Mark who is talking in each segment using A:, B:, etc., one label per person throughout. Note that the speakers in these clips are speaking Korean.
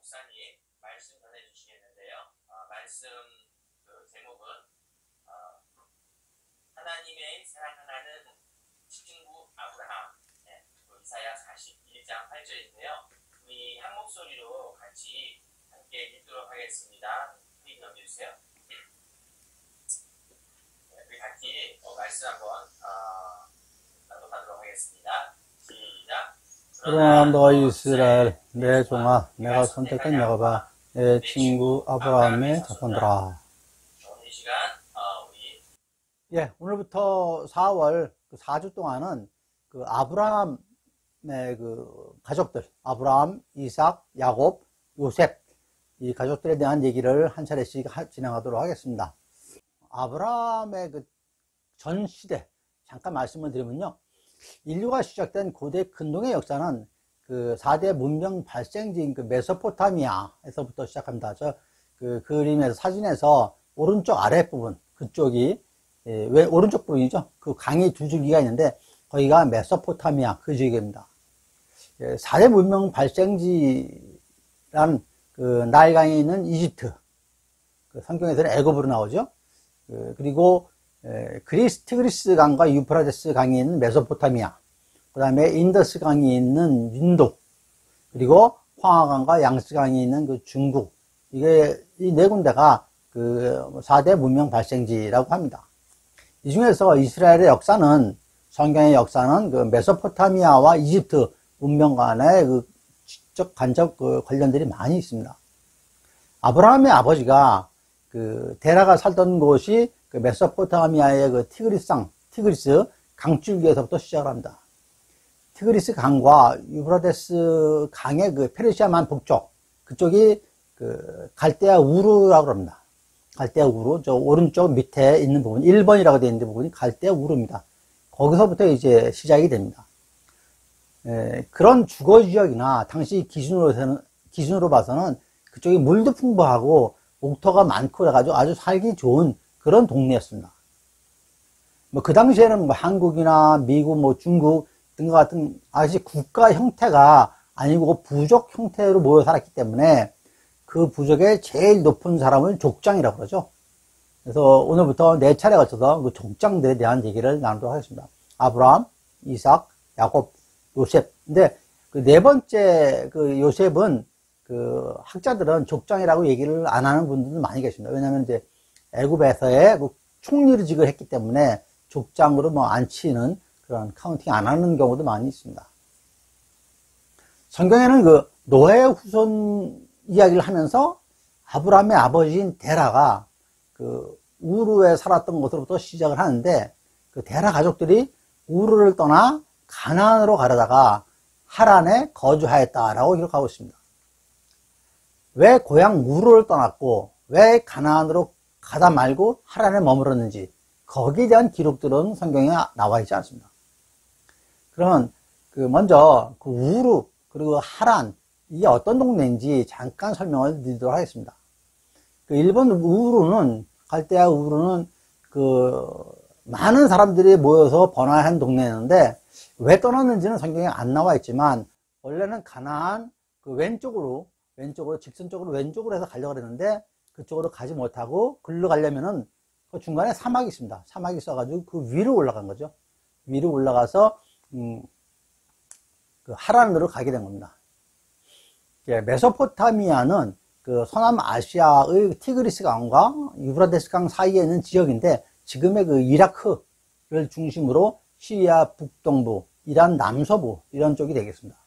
A: 목사님 말씀 전해주시겠는데요. 말씀 제목은 하나님의 사랑하는 친구 아브라함, 이사야 41장 8절인데요. 우리 한 목소리로 같이 함께 읽도록 하겠습니다. 크게 넘겨주세요. 우리 같이 말씀 한번 낭독하도록 하겠습니다. 시작.
B: 그러나 너 이스라엘 내 종아 내가 선택한 야곱아 내 친구 아브라함의 자손들아.
A: 이 시간
B: 오늘부터 4월 4주 동안은 아브라함의 가족들, 아브라함, 이삭, 야곱, 요셉, 이 가족들에 대한 얘기를 한 차례씩 진행하도록 하겠습니다. 아브라함의 전 시대 잠깐 말씀을 드리면요, 인류가 시작된 고대 근동의 역사는 4대 문명 발생지인 메소포타미아에서부터 시작합니다. 그림에서, 사진에서 오른쪽 아랫부분, 그쪽이, 왜 오른쪽 부분이죠? 그 강이 두 줄기가 있는데, 거기가 메소포타미아, 그 지역입니다. 4대 문명 발생지란 나일강에 있는 이집트, 성경에서는 애굽으로 나오죠. 그리고 티그리스 강과 유프라테스 강이 있는 메소포타미아, 그 다음에 인더스 강이 있는 인도, 그리고 황하강과 양스 강이 있는 중국, 이게 이 네 군데가 4대 문명 발생지라고 합니다. 이 중에서 이스라엘의 역사는, 성경의 역사는 메소포타미아와 이집트 문명 간의 직접 간접 관련들이 많이 있습니다. 아브라함의 아버지가 데라가 살던 곳이 메소포타미아의 티그리스 강줄기에서부터 시작을 합니다. 티그리스 강과 유프라테스 강의 페르시아만 북쪽, 그쪽이 갈대아 우르라고 합니다. 갈대아 우르, 저 오른쪽 밑에 있는 부분, 1번이라고 되어 있는 부분이 갈대아 우르입니다. 거기서부터 이제 시작이 됩니다. 그런 주거 지역이나 당시 기준으로 봐서는 그쪽이 물도 풍부하고 옥토가 많고 그래가지고 아주 살기 좋은 그런 동네였습니다. 그 당시에는 한국이나 미국, 중국 등과 같은 아직 국가 형태가 아니고 부족 형태로 모여 살았기 때문에 그 부족의 제일 높은 사람을 족장이라고 그러죠. 그래서 오늘부터 4차례 걸쳐서 그 족장들에 대한 얘기를 나누도록 하겠습니다. 아브라함, 이삭, 야곱, 요셉. 근데 네 번째 요셉은 학자들은 족장이라고 얘기를 안 하는 분들도 많이 계십니다. 왜냐하면 이제 애굽에서의 총리직을 했기 때문에 족장으로 안 치는 그런 카운팅 안 하는 경우도 많이 있습니다. 성경에는 노아의 후손 이야기를 하면서 아브라함의 아버지인 데라가 우르에 살았던 것으로부터 시작을 하는데, 데라 가족들이 우르를 떠나 가나안으로 가려다가 하란에 거주하였다라고 기록하고 있습니다. 왜 고향 우르를 떠났고 왜 가나안으로 가다 말고 하란에 머물렀는지, 거기에 대한 기록들은 성경에 나와 있지 않습니다. 그러면 먼저 우르 그리고 하란, 이게 어떤 동네인지 잠깐 설명을 드리도록 하겠습니다. 일본 우르는, 갈대아 우르는 많은 사람들이 모여서 번화한 동네였는데, 왜 떠났는지는 성경에 안 나와 있지만, 원래는 가나안 왼쪽으로 직선적으로 왼쪽으로 해서 가려고 했는데, 그쪽으로 가지 못하고 글로 가려면은 그 중간에 사막이 있습니다. 사막이 있어가지고 그 위로 올라간 거죠. 위로 올라가서 하란으로 가게 된 겁니다. 메소포타미아는 서남 아시아의 티그리스 강과 유프라테스 강 사이에 있는 지역인데, 지금의 이라크를 중심으로 시리아 북동부, 이란 남서부 이런 쪽이 되겠습니다.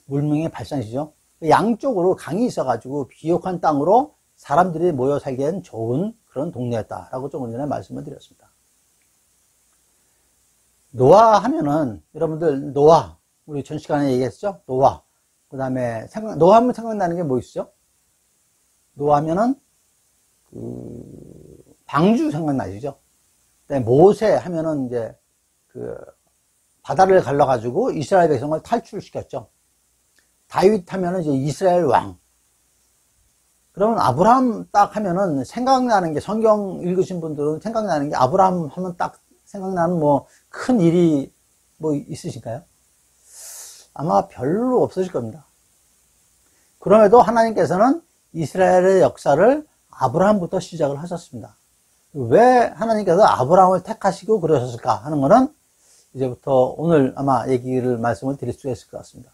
B: 물명의 발산지죠. 양쪽으로 강이 있어가지고 비옥한 땅으로 사람들이 모여 살기엔 좋은 그런 동네였다라고 조금 전에 말씀을 드렸습니다. 노아 하면은, 여러분들 노아, 우리 전 시간에 얘기했죠? 노아. 그 다음에 노아 하면 생각나는 게 뭐 있죠? 노아 하면은 방주 생각나시죠? 그다음에 모세 하면은 이제 바다를 갈라가지고 이스라엘 백성을 탈출시켰죠. 다윗 하면은 이제 이스라엘 왕. 그러면 아브라함 딱 하면은 생각나는 게, 성경 읽으신 분들은 생각나는 게, 아브라함 하면 딱 생각나는 큰 일이 있으실까요? 아마 별로 없으실 겁니다. 그럼에도 하나님께서는 이스라엘의 역사를 아브라함부터 시작을 하셨습니다. 왜 하나님께서 아브라함을 택하시고 그러셨을까 하는 것은 이제부터 오늘 아마 말씀을 드릴 수가 있을 것 같습니다.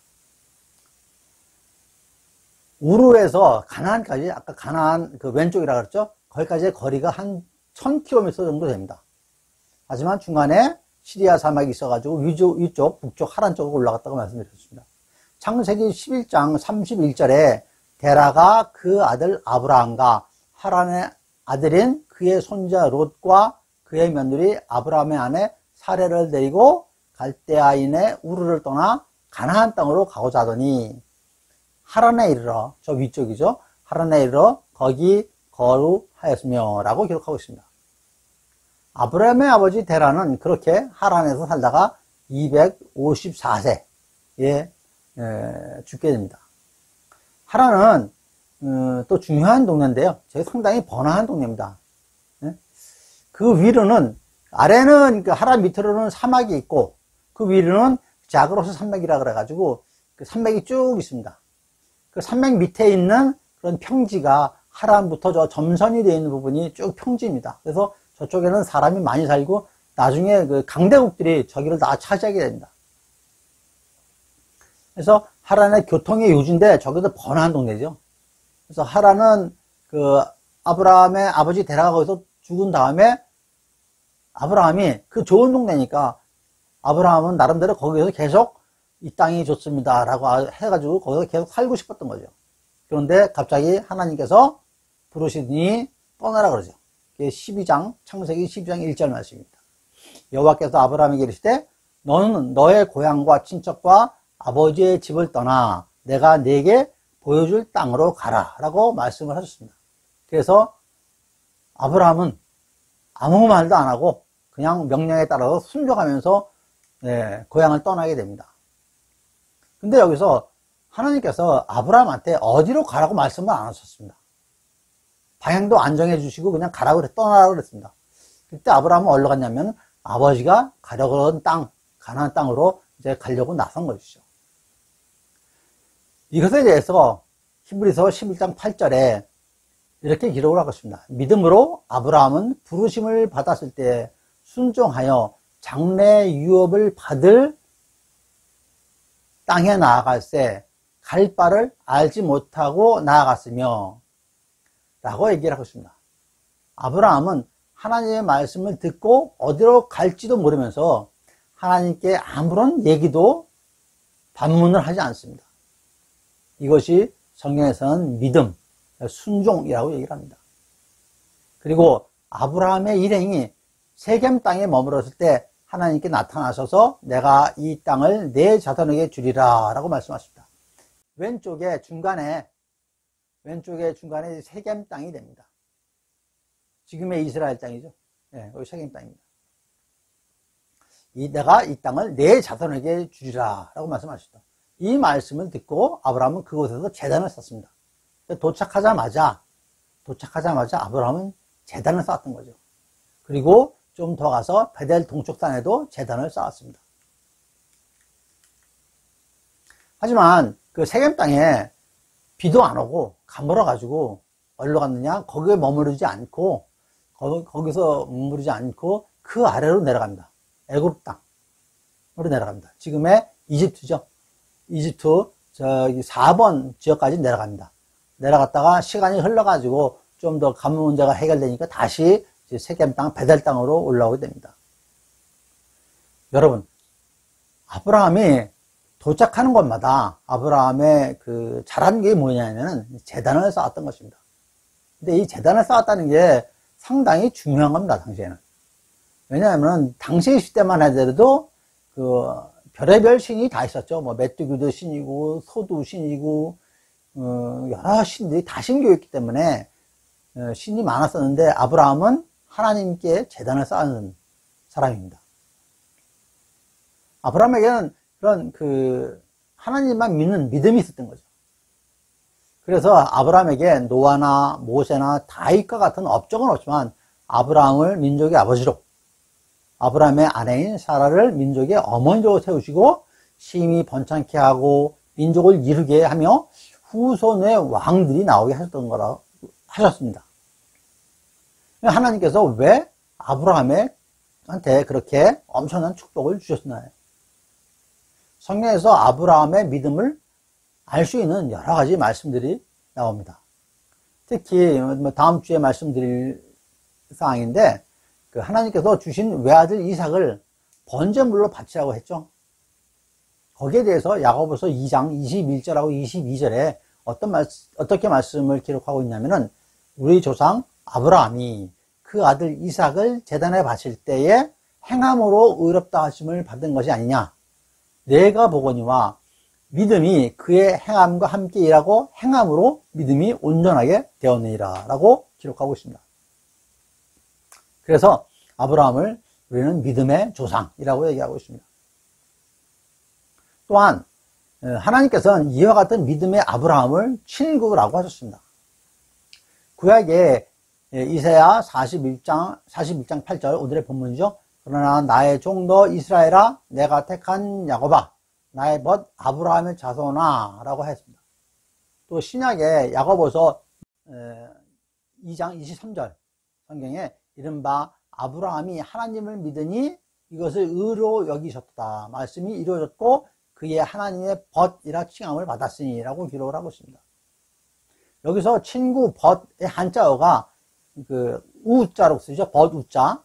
B: 우르에서 가나안까지, 아까 가나안 그 왼쪽이라 그랬죠? 거기까지의 거리가 한 1000km 정도 됩니다. 하지만 중간에 시리아 사막이 있어가지고 위쪽, 북쪽, 하란 쪽으로 올라갔다고 말씀드렸습니다. 창세기 11장 31절에 데라가 그 아들 아브라함과 하란의 아들인 그의 손자 롯과 그의 며느리 아브라함의 아내 사레를 데리고 갈대아인의 우르를 떠나 가나안 땅으로 가고자 하더니 하란에 이르러, 저 위쪽이죠. 하란에 이르러 거기 거류하였으며 라고 기록하고 있습니다. 아브라함의 아버지 데라는 그렇게 하란에서 살다가 254세에 죽게 됩니다. 하란은 또 중요한 동네인데요. 상당히 번화한 동네입니다. 그 위로는, 아래는, 하란 밑으로는 사막이 있고, 그 위로는 자그로스 산맥이라 그래가지고, 그 산맥이 쭉 있습니다. 그 산맥 밑에 있는 그런 평지가 하란부터 저 점선이 되어 있는 부분이 쭉 평지입니다. 그래서 저쪽에는 사람이 많이 살고, 나중에 그 강대국들이 저기를 다 차지하게 됩니다. 그래서 하란의 교통의 요지인데, 저기도 번화한 동네죠. 그래서 하란은 그 아브라함의 아버지 데라가 거기서 죽은 다음에 아브라함이 그 좋은 동네니까 아브라함은 나름대로 거기서 계속 이 땅이 좋습니다 라고 해가지고 거기서 계속 살고 싶었던 거죠. 그런데 갑자기 하나님께서 부르시니 떠나라 그러죠. 그게 창세기 12장 1절 말씀입니다. 여호와께서 아브라함에게 이르시되 너는 너의 고향과 친척과 아버지의 집을 떠나 내가 네게 보여줄 땅으로 가라 라고 말씀을 하셨습니다. 그래서 아브라함은 아무 말도 안 하고 그냥 명령에 따라서 순종하면서 고향을 떠나게 됩니다. 근데 여기서 하나님께서 아브라함한테 어디로 가라고 말씀을 안 하셨습니다. 방향도 안 정해주시고 그냥 가라고 떠나라고 그랬습니다. 그때 아브라함은 어디로 갔냐면 아버지가 가려고 하는 땅, 가나안 땅으로 이제 가려고 나선 것이죠. 이것에 대해서 히브리서 11장 8절에 이렇게 기록을 하고 있습니다. 믿음으로 아브라함은 부르심을 받았을 때 순종하여 장래 유업을 받을 땅에 나아갈 때 갈 바를 알지 못하고 나아갔으며 라고 얘기를 하고 있습니다. 아브라함은 하나님의 말씀을 듣고 어디로 갈지도 모르면서 하나님께 아무런 얘기도 반문을 하지 않습니다. 이것이 성경에서는 믿음, 순종이라고 얘기를 합니다. 그리고 아브라함의 일행이 세겜 땅에 머물렀을 때 하나님께 나타나셔서 내가 이 땅을 내 자손에게 주리라 라고 말씀하십니다. 왼쪽에 중간에 세겜 땅이 됩니다. 지금의 이스라엘 땅이죠. 여기 세겜 땅입니다. 내가 이 땅을 내 자손에게 주리라 라고 말씀하셨다. 이 말씀을 듣고 아브라함은 그곳에서 제단을 쌓습니다. 도착하자마자 아브라함은 제단을 쌓았던 거죠. 그리고 좀 더 가서 베델 동쪽산에도 제단을 쌓았습니다. 하지만 그 세겜 땅에 비도 안 오고 가물어가지고 어디로 갔느냐? 거기에 머무르지 않고 거기서 머무르지 않고 그 아래로 내려갑니다. 애굽 땅으로 내려갑니다. 지금의 이집트죠. 이집트 저기 4번 지역까지 내려갑니다. 내려갔다가 시간이 흘러가지고 좀 더 가뭄 문제가 해결되니까 다시 세겜 땅, 베델 땅으로 올라오게 됩니다. 여러분, 아브라함이 도착하는 곳마다 아브라함의 그 잘한 게 뭐냐면 제단을 쌓았던 것입니다. 근데 이 제단을 쌓았다는 게 상당히 중요한 겁니다, 당시에는. 왜냐하면 당시 시대만 하더라도 그 별의별 신이 다 있었죠. 뭐 메뚜기도 신이고 소도 신이고 여러 신들이 다 신교였기 때문에 신이 많았었는데 아브라함은 하나님께 제단을 쌓은 사람입니다. 아브라함에게는 그런 그 하나님만 믿는 믿음이 있었던 거죠. 그래서 아브라함에게 노아나 모세나 다윗과 같은 업적은 없지만 아브라함을 민족의 아버지로, 아브라함의 아내인 사라를 민족의 어머니로 세우시고 심히 번창케 하고 민족을 이루게 하며 후손의 왕들이 나오게 하셨던 거라고 하셨습니다. 하나님께서 왜 아브라함한테 그렇게 엄청난 축복을 주셨나요? 성경에서 아브라함의 믿음을 알 수 있는 여러 가지 말씀들이 나옵니다. 특히 다음 주에 말씀드릴 사항인데, 하나님께서 주신 외아들 이삭을 번제물로 바치라고 했죠. 거기에 대해서 야고보서 2장 21절하고 22절에 어떻게 말씀을 기록하고 있냐면은, 우리 조상 아브라함이 그 아들 이삭을 제단에 바칠 때에 행함으로 의롭다 하심을 받은 것이 아니냐. 내가 보거니와 믿음이 그의 행함과 함께 일하고 행함으로 믿음이 온전하게 되었느니라 라고 기록하고 있습니다. 그래서 아브라함을 우리는 믿음의 조상이라고 얘기하고 있습니다. 또한 하나님께서는 이와 같은 믿음의 아브라함을 친구라고 하셨습니다. 구약의 이사야 41장 8절, 오늘의 본문이죠. 그러나 나의 종도 이스라엘아, 내가 택한 야곱아, 나의 벗 아브라함의 자손아 라고 했습니다. 또 신약의 야고보서 2장 23절 성경에 이른바 아브라함이 하나님을 믿으니 이것을 의로 여기셨다 말씀이 이루어졌고 그의 하나님의 벗이라 칭함을 받았으니 라고 기록을 하고 있습니다. 여기서 친구 벗의 한자어가 우자로 쓰죠. 벗우자.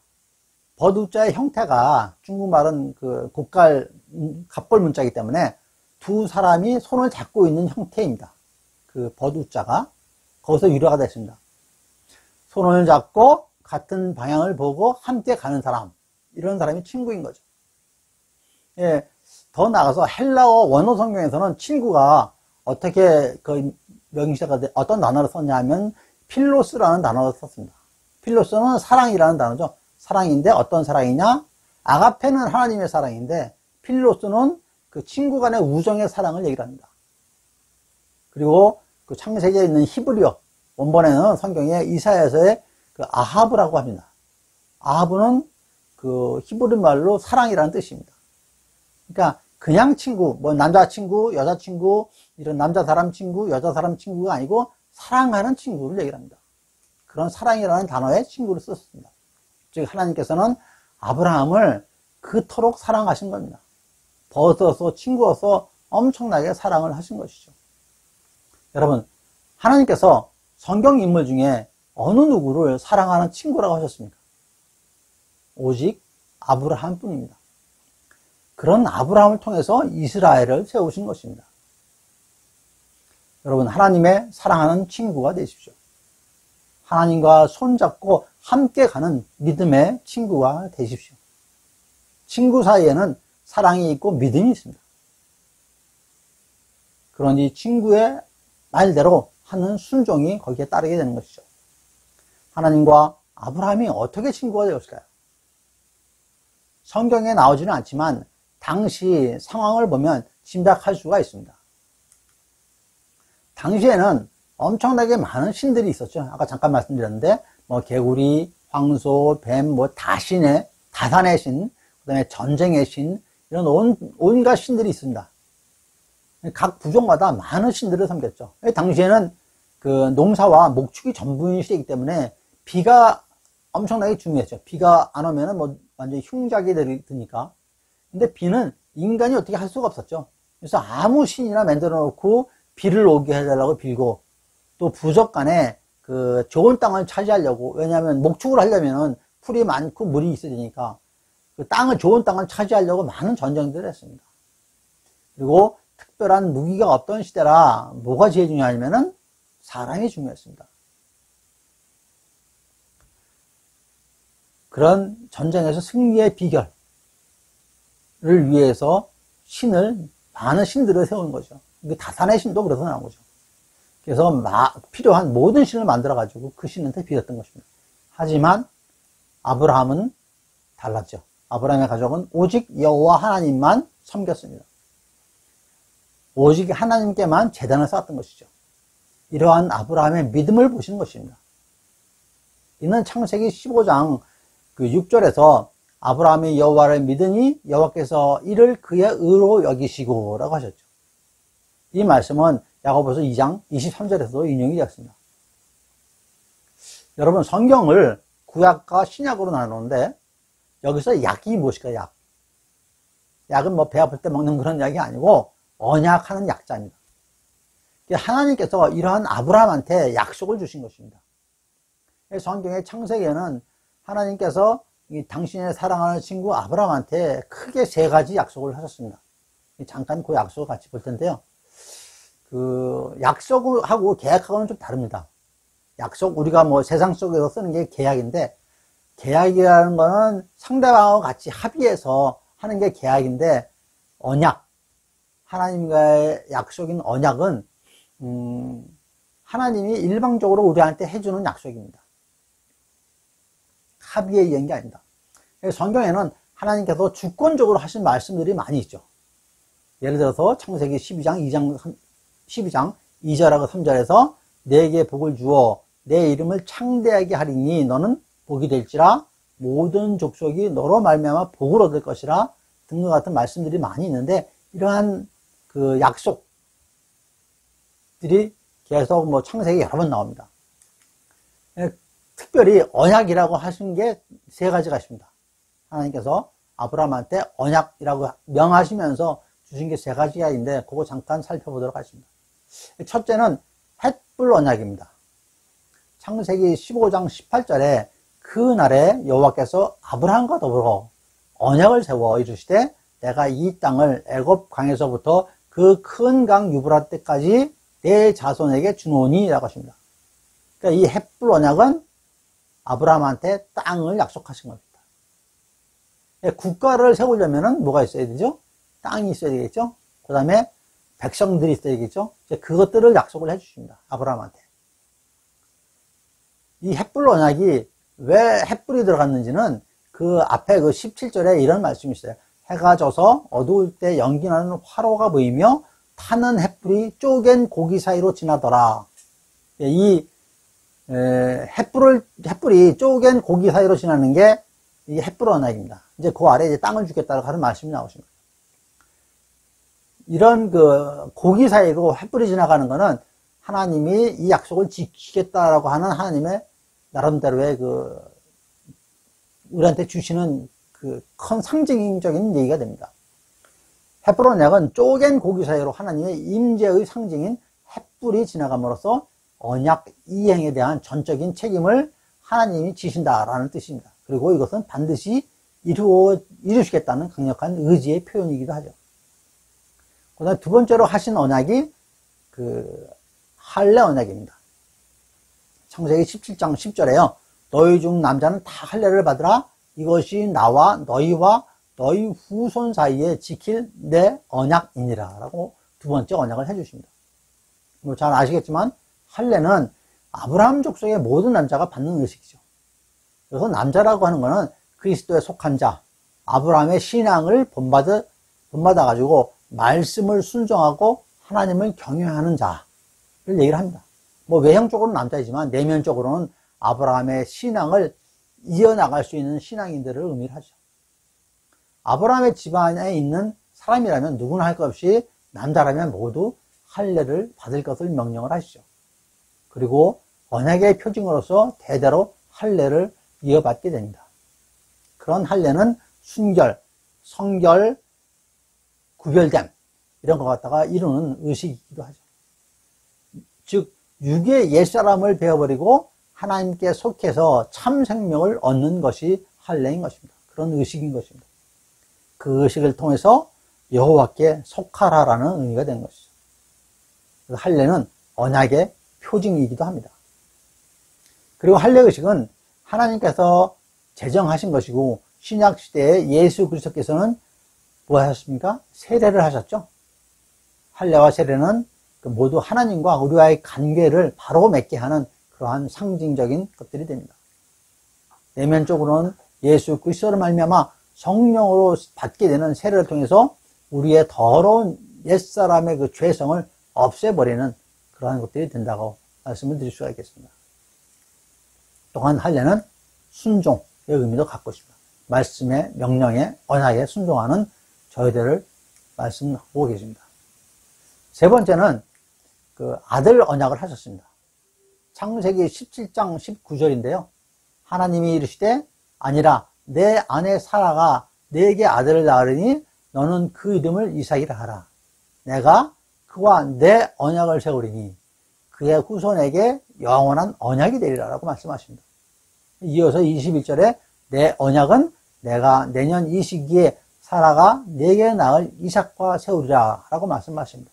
B: 벗우자의 형태가 중국말은 갑골 문자이기 때문에 두 사람이 손을 잡고 있는 형태입니다. 벗우자가 거기서 유래가 됐습니다. 손을 잡고 같은 방향을 보고 함께 가는 사람, 이런 사람이 친구인 거죠. 예, 더 나아가서 헬라어 원어 성경에서는 친구가 어떻게 명시가 어떤 단어를 썼냐 하면 필로스라는 단어를 썼습니다. 필로스는 사랑이라는 단어죠. 사랑인데 어떤 사랑이냐? 아가페는 하나님의 사랑인데 필로스는 그 친구 간의 우정의 사랑을 얘기를 합니다. 그리고 그 창세기에 있는 히브리어 원본에는 성경에 이사야서의 아하브라고 합니다. 아하브는 히브리 말로 사랑이라는 뜻입니다. 그러니까 그냥 친구, 남자친구, 여자친구, 이런 남자 사람 친구, 여자 사람 친구가 아니고 사랑하는 친구를 얘기를 합니다. 그런 사랑이라는 단어에 친구를 썼습니다. 즉 하나님께서는 아브라함을 그토록 사랑하신 겁니다. 벗어서 친구로서 엄청나게 사랑을 하신 것이죠. 여러분, 하나님께서 성경 인물 중에 어느 누구를 사랑하는 친구라고 하셨습니까? 오직 아브라함 뿐입니다. 그런 아브라함을 통해서 이스라엘을 세우신 것입니다. 여러분, 하나님의 사랑하는 친구가 되십시오. 하나님과 손잡고 함께 가는 믿음의 친구가 되십시오. 친구 사이에는 사랑이 있고 믿음이 있습니다. 그러니 친구의 말대로 하는 순종이 거기에 따르게 되는 것이죠. 하나님과 아브라함이 어떻게 친구가 되었을까요? 성경에 나오지는 않지만 당시 상황을 보면 짐작할 수가 있습니다. 당시에는 엄청나게 많은 신들이 있었죠. 아까 잠깐 말씀드렸는데 개구리, 황소, 뱀, 다산의 신, 그 다음에 전쟁의 신, 이런 온갖 신들이 있습니다. 각 부족마다 많은 신들을 섬겼죠. 당시에는 농사와 목축이 전부인 시대이기 때문에 비가 엄청나게 중요했죠. 비가 안 오면은 완전히 흉작이 되니까. 근데 비는 인간이 어떻게 할 수가 없었죠. 그래서 아무 신이나 만들어 놓고 비를 오게 해달라고 빌고, 또 부족 간에 좋은 땅을 차지하려고, 왜냐하면 목축을 하려면은 풀이 많고 물이 있어야 되니까 좋은 땅을 차지하려고 많은 전쟁들을 했습니다. 그리고 특별한 무기가 없던 시대라 뭐가 제일 중요하냐면은 사람이 중요했습니다. 그런 전쟁에서 승리의 비결을 위해서 많은 신들을 세운 거죠. 다산의 신도 그래서 나온 거죠. 그래서 필요한 모든 신을 만들어가지고 그 신한테 빌었던 것입니다. 하지만 아브라함은 달랐죠. 아브라함의 가족은 오직 여호와 하나님만 섬겼습니다. 오직 하나님께만 제단을 쌓았던 것이죠. 이러한 아브라함의 믿음을 보시는 것입니다. 이는 창세기 15장 6절에서 아브라함이 여호와를 믿으니 여호와께서 이를 그의 의로 여기시고 라고 하셨죠. 이 말씀은 야고보서 2장 23절에서도 인용이 되었습니다. 여러분, 성경을 구약과 신약으로 나누는데 여기서 약이 무엇일까요? 약. 약은 뭐 배 아플 때 먹는 그런 약이 아니고 언약하는 약자입니다. 하나님께서 이러한 아브라함한테 약속을 주신 것입니다. 성경의 창세기에는 하나님께서 당신의 사랑하는 친구 아브라함한테 크게 3가지 약속을 하셨습니다. 잠깐 그 약속을 같이 볼 텐데요. 그 약속하고 계약하고는 좀 다릅니다. 약속, 우리가 뭐 세상 속에서 쓰는 게 계약인데, 계약이라는 거는 상대방하고 같이 합의해서 하는 게 계약인데, 언약, 하나님과의 약속인 언약은 하나님이 일방적으로 우리한테 해주는 약속입니다. 합의에 의한 게 아닙니다. 성경에는 하나님께서 주권적으로 하신 말씀들이 많이 있죠. 예를 들어서 창세기 12장 2절하고 3절에서 내게 복을 주어 내 이름을 창대하게 하리니 너는 복이 될지라 모든 족속이 너로 말미암아 복을 얻을 것이라 등과 같은 말씀들이 많이 있는데, 이러한 그 약속들이 계속 뭐 창세기 여러 번 나옵니다. 특별히 언약이라고 하신 게 3가지가 있습니다. 하나님께서 아브라함한테 언약이라고 명하시면서 주신 게 3가지가 있는데, 그거 잠깐 살펴보도록 하겠습니다. 첫째는 햇불 언약입니다. 창세기 15장 18절에 그날에 여호와께서 아브라함과 더불어 언약을 세워 이르시되 내가 이 땅을 애굽 강에서부터 그 큰 강 유브라데까지 내 자손에게 주노니 라고 하십니다. 그러니까 이 햇불 언약은 아브라함한테 땅을 약속하신 겁니다. 국가를 세우려면 뭐가 있어야 되죠? 땅이 있어야 되겠죠? 그 다음에 백성들이 있어야 되겠죠? 그것들을 약속을 해주십니다. 아브라함한테. 이 햇불 언약이 왜 햇불이 들어갔는지는 그 앞에 그 17절에 이런 말씀이 있어요. 해가 져서 어두울 때 연기나는 화로가 보이며 타는 햇불이 쪼갠 고기 사이로 지나더라. 이 햇불이 쪼갠 고기 사이로 지나는 게 이 햇불 언약입니다. 이제 그 아래에 이제 땅을 주겠다고 하는 말씀이 나오십니다. 이런 그 고기 사이로 햇불이 지나가는 거는 하나님이 이 약속을 지키겠다라고 하는 하나님의 나름대로의 그 우리한테 주시는 그 큰 상징적인 얘기가 됩니다. 햇불 언약은 쪼갠 고기 사이로 하나님의 임재의 상징인 햇불이 지나감으로써 언약 이행에 대한 전적인 책임을 하나님이 지신다라는 뜻입니다. 그리고 이것은 반드시 이루시겠다는 강력한 의지의 표현이기도 하죠. 그 다음에 2번째로 하신 언약이 그 할례 언약입니다. 창세기 17장 10절에요. 너희 중 남자는 다 할례를 받으라. 이것이 나와 너희와 너희 후손 사이에 지킬 내 언약이니라 라고 2번째 언약을 해주십니다. 뭐 잘 아시겠지만 할례는 아브라함 족속의 모든 남자가 받는 의식이죠. 그래서 남자라고 하는 것은 그리스도에 속한 자, 아브라함의 신앙을 본받아 가지고 말씀을 순종하고 하나님을 경외하는 자를 얘기를 합니다. 뭐 외형적으로는 남자이지만 내면적으로는 아브라함의 신앙을 이어나갈 수 있는 신앙인들을 의미를 하죠. 아브라함의 집안에 있는 사람이라면 누구나 할 것 없이 남자라면 모두 할례를 받을 것을 명령을 하시죠. 그리고 언약의 표징으로서 대대로 할례를 이어받게 됩니다. 그런 할례는 순결, 성결, 구별됨 이런 것 갖다가 이루는 의식이기도 하죠. 즉 육의 옛사람을 베어버리고 하나님께 속해서 참 생명을 얻는 것이 할례인 것입니다. 그런 의식인 것입니다. 그 의식을 통해서 여호와께 속하라라는 의미가 된 것이죠. 그래서 할례는 언약의 표징이기도 합니다. 그리고 할례 의식은 하나님께서 제정하신 것이고 신약 시대에 예수 그리스도께서는 뭐 하셨습니까? 세례를 하셨죠. 할례와 세례는 모두 하나님과 우리와의 관계를 바로 맺게 하는 그러한 상징적인 것들이 됩니다. 내면적으로는 예수 그리스도로 말미암아 성령으로 받게 되는 세례를 통해서 우리의 더러운 옛사람의 그 죄성을 없애버리는 그러한 것들이 된다고 말씀을 드릴 수가 있겠습니다. 또한 할례는 순종의 의미도 갖고 있습니다. 말씀의 명령에 언약에 순종하는 저희들을 말씀하고 계십니다. 3번째는 그 아들 언약을 하셨습니다. 창세기 17장 19절인데요. 하나님이 이르시되 아니라 내 아내 사라가 내게 아들을 낳으리니 너는 그 이름을 이삭이라 하라. 내가 그와 내 언약을 세우리니 그의 후손에게 영원한 언약이 되리라 라고 말씀하십니다. 이어서 21절에 내 언약은 내가 내년 이 시기에 사라가 내게 낳을 이삭과 세우리라 라고 말씀하십니다.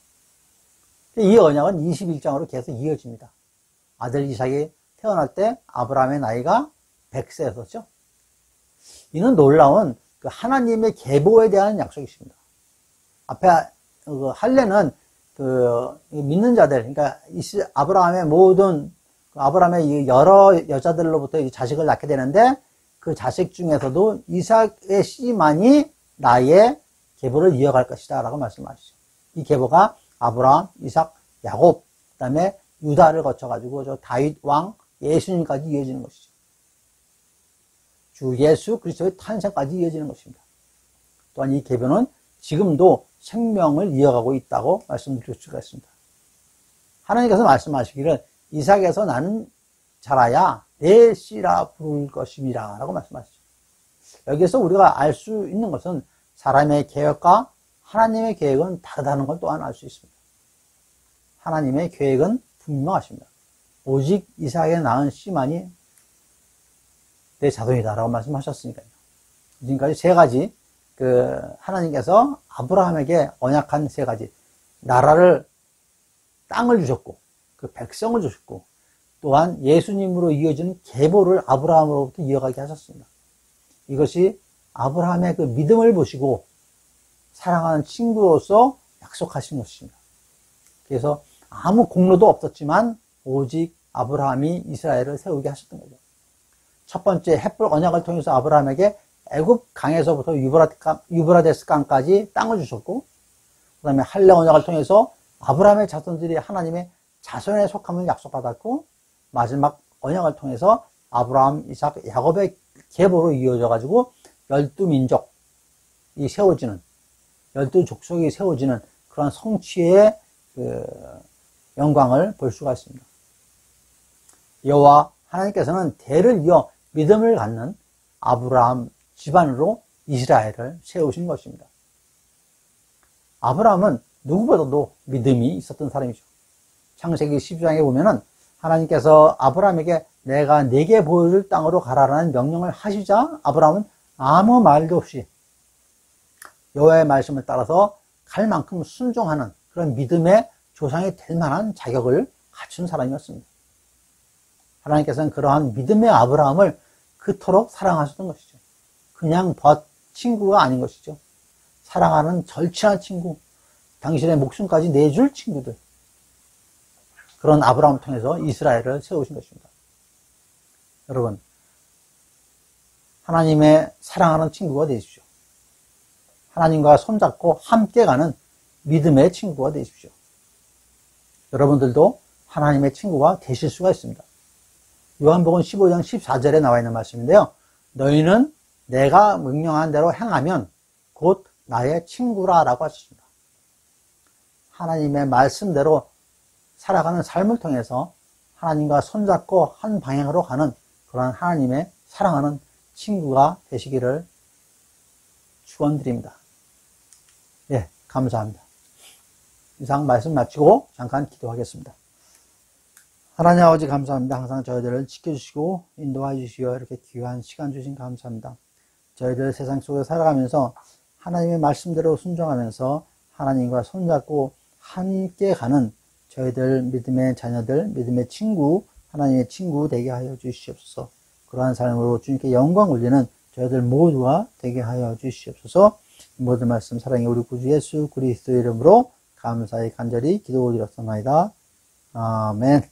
B: 이 언약은 21장으로 계속 이어집니다. 아들 이삭이 태어날 때 아브라함의 나이가 100세였었죠. 이는 놀라운 그 하나님의 계보에 대한 약속이십니다. 앞에 할례는 그 믿는 자들, 그러니까 아브라함의 모든 아브라함의 여러 여자들로부터 자식을 낳게 되는데 그 자식 중에서도 이삭의 씨만이 나의 계보를 이어갈 것이다 라고 말씀하시죠. 이 계보가 아브라함, 이삭, 야곱, 그 다음에 유다를 거쳐가지고 저 다윗 왕, 예수님까지 이어지는 것이죠. 주 예수 그리스도의 탄생까지 이어지는 것입니다. 또한 이 계보는 지금도 생명을 이어가고 있다고 말씀드릴 수가 있습니다. 하나님께서 말씀하시기를 이삭에서 나는 자라야 내 씨라 부를 것임이라 라고 말씀하시죠. 여기에서 우리가 알 수 있는 것은 사람의 계획과 하나님의 계획은 다르다는 걸 또한 알 수 있습니다. 하나님의 계획은 분명하십니다. 오직 이삭에 낳은 씨만이 내 자손이다 라고 말씀하셨으니까요. 지금까지 세 가지 하나님께서 아브라함에게 언약한 세 가지 나라를 땅을 주셨고 그 백성을 주셨고 또한 예수님으로 이어지는 계보를 아브라함으로부터 이어가게 하셨습니다. 이것이 아브라함의 그 믿음을 보시고 사랑하는 친구로서 약속하신 것입니다. 그래서 아무 공로도 없었지만 오직 아브라함이 이스라엘을 세우게 하셨던 거죠. 첫 번째 헷불 언약을 통해서 아브라함에게 애굽 강에서부터 유브라데스 강까지 땅을 주셨고 그 다음에 할례 언약을 통해서 아브라함의 자손들이 하나님의 자손에 속함을 약속받았고 마지막 언약을 통해서 아브라함, 이삭, 야곱의 계보로 이어져 가지고 12민족이 세워지는 12족속이 세워지는 그런 성취의 영광을 볼 수가 있습니다. 여호와 하나님께서는 대를 이어 믿음을 갖는 아브라함 집안으로 이스라엘을 세우신 것입니다. 아브라함은 누구보다도 믿음이 있었던 사람이죠. 창세기 12장에 보면은 하나님께서 아브라함에게 내가 네게 보여줄 땅으로 가라라는 명령을 하시자 아브라함은 아무 말도 없이 여호와의 말씀을 따라서 갈 만큼 순종하는 그런 믿음의 조상이 될 만한 자격을 갖춘 사람이었습니다. 하나님께서는 그러한 믿음의 아브라함을 그토록 사랑하셨던 것이죠. 그냥 친구가 아닌 것이죠. 사랑하는 절친한 친구, 당신의 목숨까지 내줄 친구들. 그런 아브라함을 통해서 이스라엘을 세우신 것입니다. 여러분, 하나님의 사랑하는 친구가 되십시오. 하나님과 손잡고 함께 가는 믿음의 친구가 되십시오. 여러분들도 하나님의 친구가 되실 수가 있습니다. 요한복음 15장 14절에 나와 있는 말씀인데요. 너희는 내가 명령한 대로 행하면 곧 나의 친구라 라고 하셨습니다. 하나님의 말씀대로 살아가는 삶을 통해서 하나님과 손잡고 한 방향으로 가는 그런 하나님의 사랑하는 친구가 되시기를 축원드립니다. 예, 감사합니다. 이상 말씀 마치고 잠깐 기도하겠습니다. 하나님 아버지 감사합니다. 항상 저희들을 지켜주시고 인도해 주시어 이렇게 귀한 시간 주신 감사합니다. 저희들 세상 속에 살아가면서 하나님의 말씀대로 순종하면서 하나님과 손잡고 함께 가는 저희들 믿음의 자녀들, 믿음의 친구, 하나님의 친구 되게 하여 주시옵소서. 그러한 삶으로 주님께 영광 올리는 저희들 모두가 되게 하여 주시옵소서. 모든 말씀 사랑해 우리 구주 예수 그리스도 이름으로 감사히 간절히 기도 올렸습니다. 아멘.